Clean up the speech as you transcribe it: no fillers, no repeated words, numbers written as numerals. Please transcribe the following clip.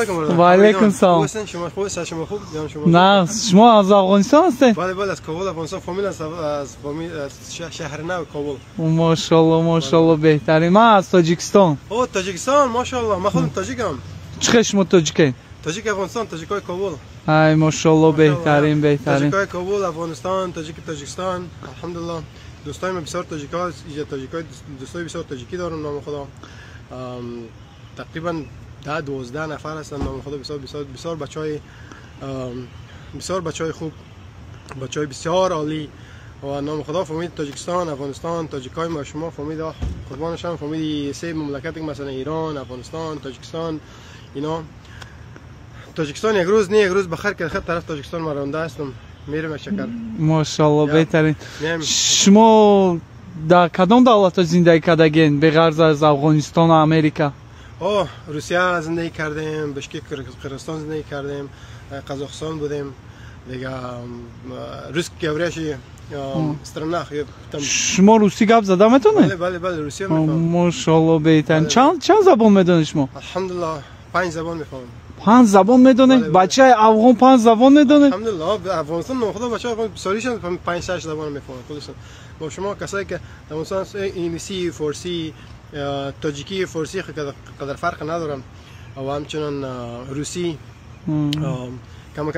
و علیکم سلام. شما خوب هستید؟ شما خوب؟ نه شما از افغانستان هستید؟ بله بله از کابل افغانستان. فامیل از شهر نو کابل. ماشاءالله ماشاءالله بهترین. من از تاجیکستان. اوه تاجیکستان ماشاءالله. من خودم تاجیکم. چه شما تاجیکی؟ تاجیک افغانستان، تاجیکای کابل. ای ماشاءالله بهترین بهترین. تاجیکای کابل افغانستان، تاجیکستان. الحمدلله دوستای من بسیار تاجیکا، تاجیکای دوستای بسیار تاجیکی دارم نام خدا. تقریبا 10-12 نفر هستن نام خدا. بسیار بچهای خوب، بچهای بسیار عالی و نام خدا. فامید تاجیکستان، افغانستان، تاجیکای ما شما فامید قربانشان. فامید سه مملکت مثلا ایران، افغانستان، تاجیکستان اینا. تاجیکستان یک روز نه یک روز بخیر که خط طرف تاجیکستان ما رانده هستم. میرم شکر. ماشاءالله بهترین. شما در کدام دولت زندگی کردین به غیر از افغانستان و امریکا؟ روسیه زندگی کردیم، بشکک قرقیزستان زندگی کردیم، قزاقستان بودیم دیگه. روس گوریشی استرناخ. شما روسی گپ زده میتونید؟ بله بله روسی میفهمم. ماشاءالله بهترین. چند زبان میدونید شما؟ الحمدلله 5 زبان میفهمم. 5 زبان میدونید؟ بچه افغان 5 زبان میدونه؟ الحمدلله افغانستان نو خدا بچه افغان سالیشون 5-6 زبان میفهمن خودشون. با شما کسایی که افغانستان انگلیسی، فارسی، تاجیکی، فارسی قدر فرق ندارن و همچنان روسی کم